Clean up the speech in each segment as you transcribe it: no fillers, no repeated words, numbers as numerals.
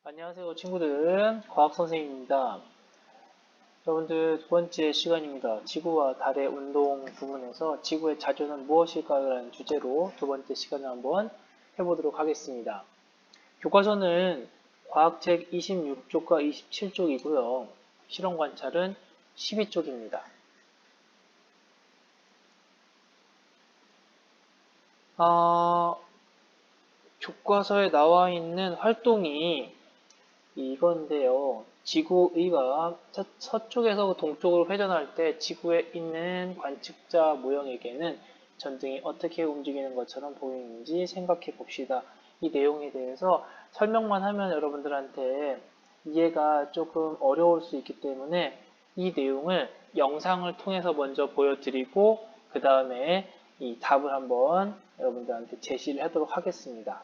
안녕하세요 친구들, 과학선생님입니다. 여러분들 두 번째 시간입니다. 지구와 달의 운동 부분에서 지구의 자전은 무엇일까요? 라는 주제로 두 번째 시간을 한번 해보도록 하겠습니다. 교과서는 과학책 26쪽과 27쪽이고요. 실험 관찰은 12쪽입니다. 교과서에 나와 있는 활동이 이건데요. 지구의가 서쪽에서 동쪽으로 회전할 때 지구에 있는 관측자 모형에게는 전등이 어떻게 움직이는 것처럼 보이는지 생각해 봅시다. 이 내용에 대해서 설명만 하면 여러분들한테 이해가 조금 어려울 수 있기 때문에 이 내용을 영상을 통해서 먼저 보여드리고 그 다음에 이 답을 한번 여러분들한테 제시를 하도록 하겠습니다.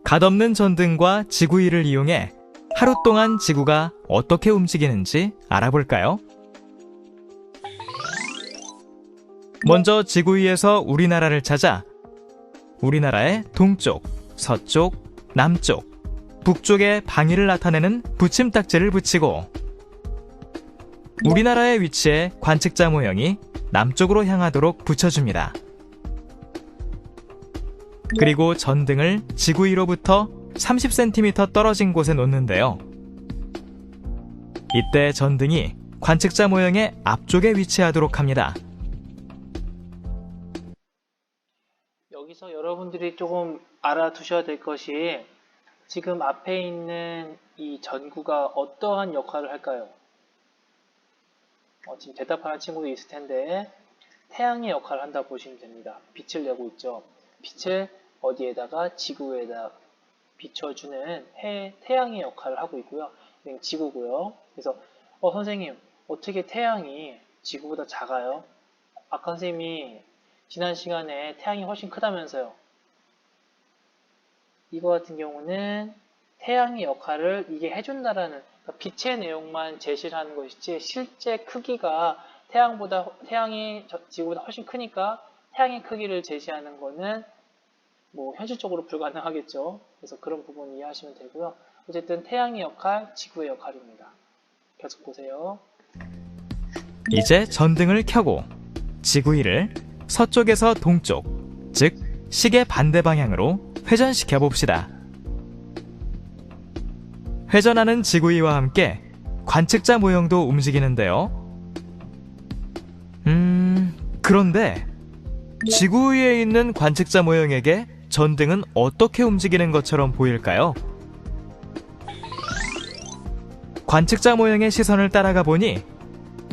갓없는 전등과 지구위를 이용해 하루 동안 지구가 어떻게 움직이는지 알아볼까요? 먼저 지구위에서 우리나라를 찾아 우리나라의 동쪽, 서쪽, 남쪽, 북쪽의 방위를 나타내는 붙임딱지를 붙이고 우리나라의 위치에 관측자 모형이 남쪽으로 향하도록 붙여줍니다. 그리고 전등을 지구 위로부터 30cm 떨어진 곳에 놓는데요. 이때 전등이 관측자 모형의 앞쪽에 위치하도록 합니다. 여기서 여러분들이 조금 알아두셔야 될 것이 지금 앞에 있는 이 전구가 어떠한 역할을 할까요? 지금 대답하는 친구도 있을 텐데 태양의 역할을 한다고 보시면 됩니다. 빛을 내고 있죠. 빛을 어디에다가 지구에다 비춰주는 태양의 역할을 하고 있고요. 이건 지구고요. 그래서 선생님 어떻게 태양이 지구보다 작아요? 아까 선생님이 지난 시간에 태양이 훨씬 크다면서요. 이거 같은 경우는 태양의 역할을 이게 해준다라는 그러니까 빛의 내용만 제시를 하는 것이지 실제 크기가 태양이 지구보다 훨씬 크니까 태양의 크기를 제시하는 거는 뭐 현실적으로 불가능하겠죠. 그래서 그런 부분 이해하시면 되고요. 어쨌든 태양의 역할, 지구의 역할입니다. 계속 보세요. 이제 전등을 켜고 지구위를 서쪽에서 동쪽, 즉 시계 반대 방향으로 회전시켜 봅시다. 회전하는 지구위와 함께 관측자 모형도 움직이는데요. 그런데 지구 위에 있는 관측자 모형에게 전등은 어떻게 움직이는 것처럼 보일까요? 관측자 모형의 시선을 따라가 보니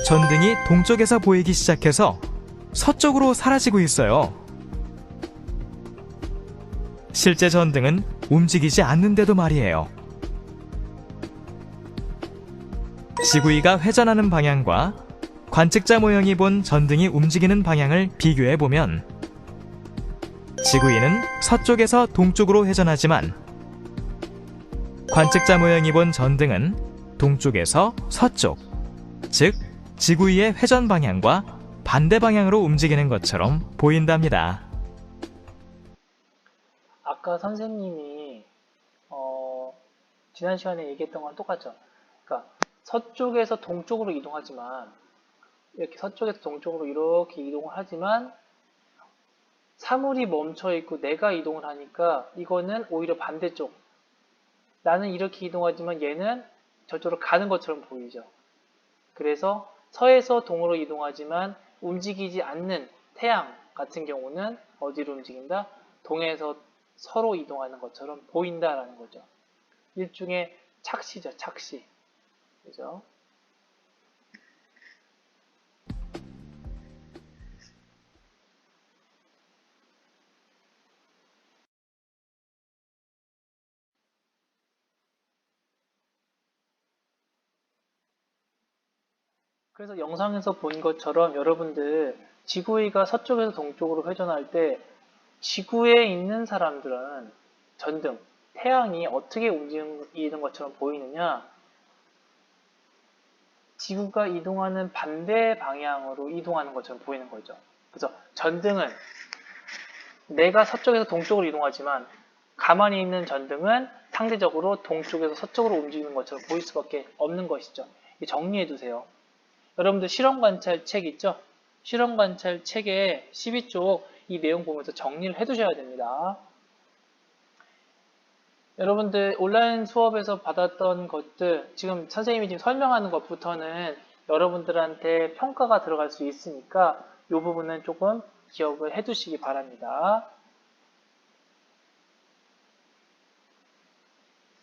전등이 동쪽에서 보이기 시작해서 서쪽으로 사라지고 있어요. 실제 전등은 움직이지 않는데도 말이에요. 지구위가 회전하는 방향과 관측자 모형이 본 전등이 움직이는 방향을 비교해보면 지구위는 서쪽에서 동쪽으로 회전하지만 관측자 모형이 본 전등은 동쪽에서 서쪽, 즉 지구위의 회전 방향과 반대 방향으로 움직이는 것처럼 보인답니다. 아까 선생님이 지난 시간에 얘기했던 거랑 똑같죠. 그러니까 서쪽에서 동쪽으로 이동하지만 이렇게 서쪽에서 동쪽으로 이렇게 이동을 하지만 사물이 멈춰 있고 내가 이동을 하니까 이거는 오히려 반대쪽. 나는 이렇게 이동하지만 얘는 저쪽으로 가는 것처럼 보이죠. 그래서 서에서 동으로 이동하지만 움직이지 않는 태양 같은 경우는 어디로 움직인다? 동에서 서로 이동하는 것처럼 보인다라는 거죠. 일종의 착시죠, 착시. 그죠? 그래서 영상에서 본 것처럼 여러분들 지구위가 서쪽에서 동쪽으로 회전할 때 지구에 있는 사람들은 전등, 태양이 어떻게 움직이는 것처럼 보이느냐? 지구가 이동하는 반대 방향으로 이동하는 것처럼 보이는 거죠. 그래서 전등은 내가 서쪽에서 동쪽으로 이동하지만 가만히 있는 전등은 상대적으로 동쪽에서 서쪽으로 움직이는 것처럼 보일 수밖에 없는 것이죠. 정리해 두세요. 여러분들 실험관찰책 있죠? 실험관찰책의 12쪽 이 내용 보면서 정리를 해 두셔야 됩니다. 여러분들 온라인 수업에서 받았던 것들, 지금 선생님이 지금 설명하는 것부터는 여러분들한테 평가가 들어갈 수 있으니까 이 부분은 조금 기억을 해 두시기 바랍니다.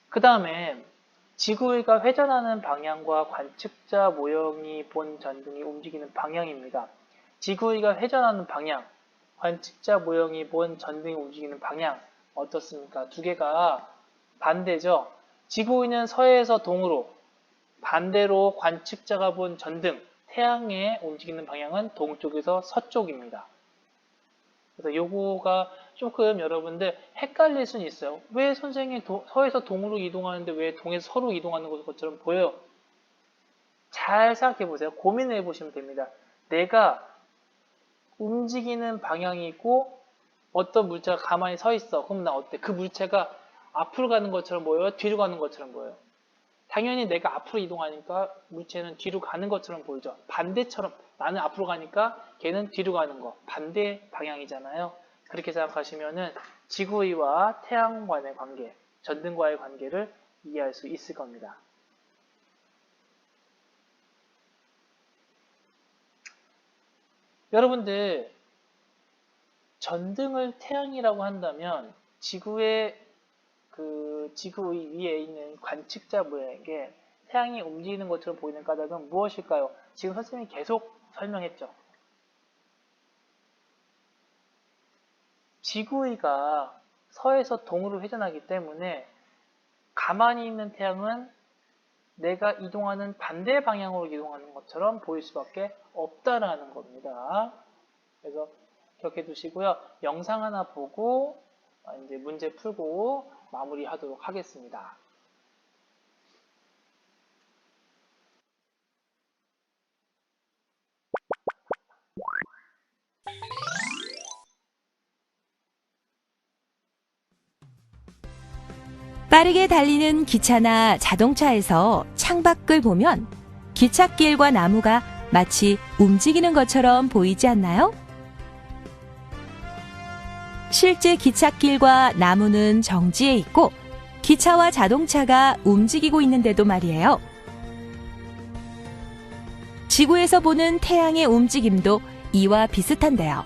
그 다음에 지구가 회전하는 방향과 관측자 모형이 본 전등이 움직이는 방향입니다. 지구가 회전하는 방향, 관측자 모형이 본 전등이 움직이는 방향 어떻습니까? 두 개가 반대죠. 지구인은 서해에서 동으로, 반대로 관측자가 본 전등, 태양의 움직이는 방향은 동쪽에서 서쪽입니다. 그래서 요거가 조금 여러분들 헷갈릴 수는 있어요. 왜 선생님이 서에서 동으로 이동하는데 왜 동에서 서로 이동하는 것처럼 보여요? 잘 생각해 보세요. 고민을 해보시면 됩니다. 내가 움직이는 방향이 있고 어떤 물체가 가만히 서 있어. 그럼 나 어때? 그 물체가 앞으로 가는 것처럼 보여요? 뒤로 가는 것처럼 보여요? 당연히 내가 앞으로 이동하니까 물체는 뒤로 가는 것처럼 보이죠. 반대처럼 나는 앞으로 가니까 걔는 뒤로 가는 거. 반대 방향이잖아요. 그렇게 생각하시면은 지구와 태양과의 관계, 전등과의 관계를 이해할 수 있을 겁니다. 여러분들 전등을 태양이라고 한다면 지구 위에 있는 관측자 모양에게 태양이 움직이는 것처럼 보이는 까닭은 무엇일까요? 지금 선생님이 계속 설명했죠. 지구가 서에서 동으로 회전하기 때문에 가만히 있는 태양은 내가 이동하는 반대 방향으로 이동하는 것처럼 보일 수밖에 없다라는 겁니다. 그래서 기억해 두시고요. 영상 하나 보고 이제 문제 풀고 마무리하도록 하겠습니다. 빠르게 달리는 기차나 자동차에서 창밖을 보면 기찻길과 나무가 마치 움직이는 것처럼 보이지 않나요? 실제 기찻길과 나무는 정지해 있고 기차와 자동차가 움직이고 있는데도 말이에요. 지구에서 보는 태양의 움직임도 이와 비슷한데요.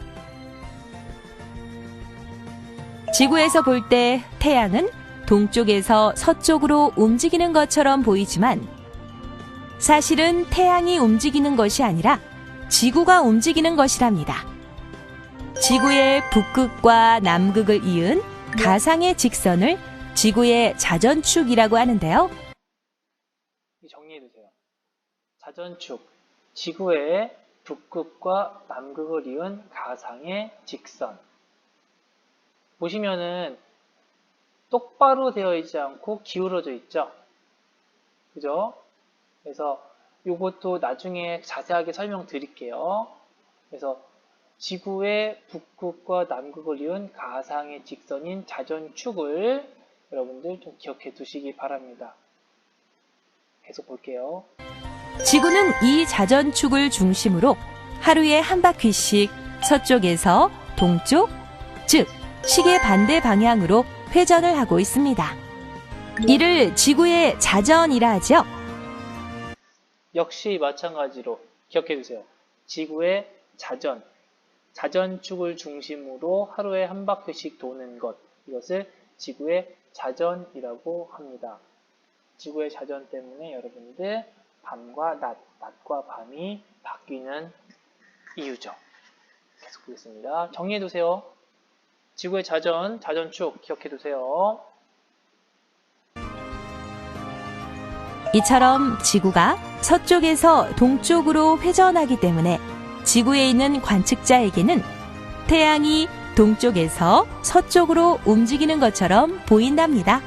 지구에서 볼 때 태양은 동쪽에서 서쪽으로 움직이는 것처럼 보이지만 사실은 태양이 움직이는 것이 아니라 지구가 움직이는 것이랍니다. 지구의 북극과 남극을 이은 가상의 직선을 지구의 자전축이라고 하는데요. 정리해두세요. 자전축, 지구의 북극과 남극을 이은 가상의 직선. 보시면은 똑바로 되어 있지 않고 기울어져 있죠. 그죠? 그래서 이것도 나중에 자세하게 설명드릴게요. 그래서 지구의 북극과 남극을 이은 가상의 직선인 자전축을 여러분들 좀 기억해 두시기 바랍니다. 계속 볼게요. 지구는 이 자전축을 중심으로 하루에 한 바퀴씩 서쪽에서 동쪽, 즉 시계 반대 방향으로 회전을 하고 있습니다. 이를 지구의 자전이라 하죠. 역시 마찬가지로 기억해 두세요. 지구의 자전축을 중심으로 하루에 한 바퀴씩 도는 것, 이것을 지구의 자전이라고 합니다. 지구의 자전 때문에 여러분들 밤과 낮과 밤이 바뀌는 이유죠. 계속 보겠습니다. 정리해 두세요. 지구의 자전축 기억해 두세요. 이처럼 지구가 서쪽에서 동쪽으로 회전하기 때문에 지구에 있는 관측자에게는 태양이 동쪽에서 서쪽으로 움직이는 것처럼 보인답니다.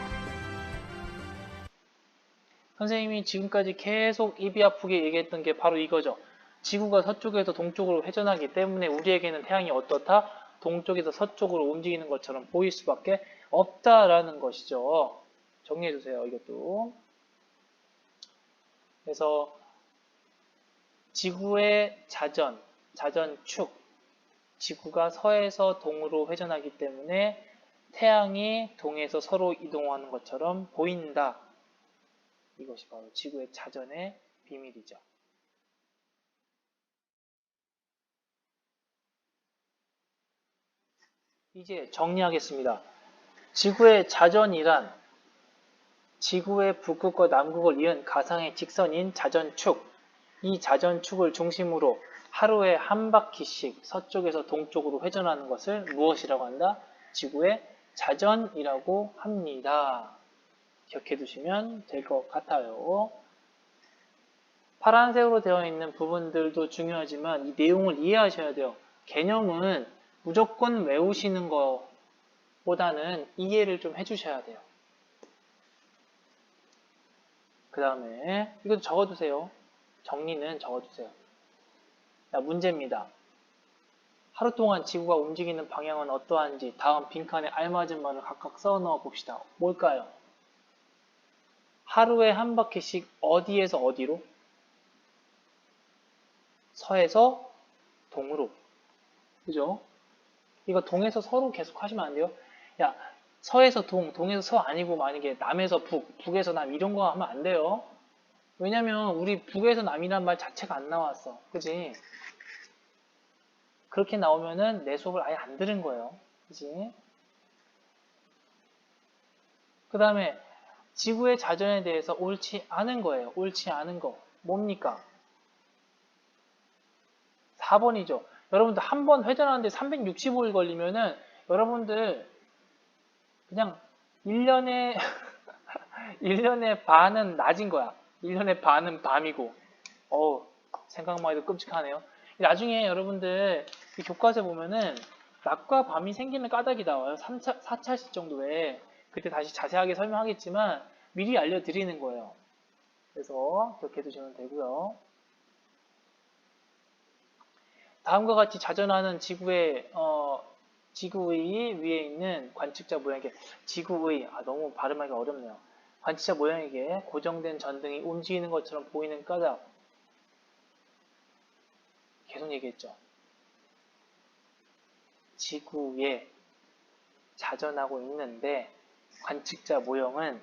선생님이 지금까지 계속 입이 아프게 얘기했던 게 바로 이거죠. 지구가 서쪽에서 동쪽으로 회전하기 때문에 우리에게는 태양이 어떻다? 동쪽에서 서쪽으로 움직이는 것처럼 보일 수밖에 없다라는 것이죠. 정리해주세요, 이것도. 그래서 지구의 자전축, 지구가 서에서 동으로 회전하기 때문에 태양이 동에서 서로 이동하는 것처럼 보인다. 이것이 바로 지구의 자전의 비밀이죠. 이제 정리하겠습니다. 지구의 자전이란 지구의 북극과 남극을 이은 가상의 직선인 자전축, 이 자전축을 중심으로 하루에 한 바퀴씩 서쪽에서 동쪽으로 회전하는 것을 무엇이라고 한다? 지구의 자전이라고 합니다. 기억해 두시면 될 것 같아요. 파란색으로 되어 있는 부분들도 중요하지만 이 내용을 이해하셔야 돼요. 개념은 무조건 외우시는 것보다는 이해를 좀 해주셔야 돼요. 그 다음에 이것도 적어두세요. 정리는 적어두세요. 자, 문제입니다. 하루 동안 지구가 움직이는 방향은 어떠한지 다음 빈칸에 알맞은 말을 각각 써 넣어 봅시다. 뭘까요? 하루에 한 바퀴씩 어디에서 어디로? 서에서 동으로. 그죠? 이거 동에서 서로 계속 하시면 안 돼요? 야, 서에서 동, 동에서 서 아니고 만약에 남에서 북, 북에서 남 이런 거 하면 안 돼요. 왜냐면 우리 북에서 남이란 말 자체가 안 나왔어. 그지? 그렇게 나오면은 내 수업을 아예 안 들은 거예요. 그지? 그 다음에 지구의 자전에 대해서 옳지 않은 거예요. 옳지 않은 거. 뭡니까? 4번이죠. 여러분들 한 번 회전하는데 365일 걸리면은 여러분들 그냥 1년에 1년에 반은 낮인 거야. 1년에 반은 밤이고. 생각만 해도 끔찍하네요. 나중에 여러분들 이 교과서에 보면은 낮과 밤이 생기는 까닭이 나와요. 3차, 4차시 정도에. 그때 다시 자세하게 설명하겠지만 미리 알려드리는 거예요. 그래서 기억해 두시면 되고요. 다음과 같이 자전하는 지구의 위에 있는 관측자 모양에게 지구의 너무 발음하기가 어렵네요. 관측자 모양에게 고정된 전등이 움직이는 것처럼 보이는 까닭 계속 얘기했죠. 지구에 자전하고 있는데 관측자 모형은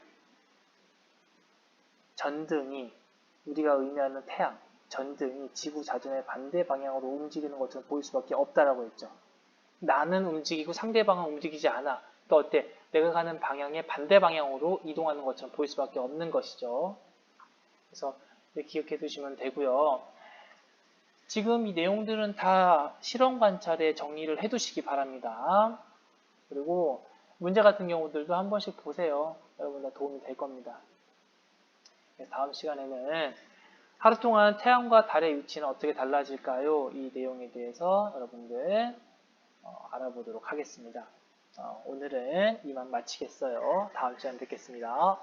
전등이 우리가 의미하는 태양, 전등이 지구 자전의 반대 방향으로 움직이는 것처럼 보일 수밖에 없다라고 했죠. 나는 움직이고 상대방은 움직이지 않아. 또 어때? 내가 가는 방향의 반대 방향으로 이동하는 것처럼 보일 수밖에 없는 것이죠. 그래서 기억해 두시면 되고요. 지금 이 내용들은 다 실험 관찰에 정리를 해 두시기 바랍니다. 그리고 문제 같은 경우들도 한 번씩 보세요. 여러분들 도움이 될 겁니다. 다음 시간에는 하루 동안 태양과 달의 위치는 어떻게 달라질까요? 이 내용에 대해서 여러분들 알아보도록 하겠습니다. 오늘은 이만 마치겠어요. 다음 시간에 뵙겠습니다.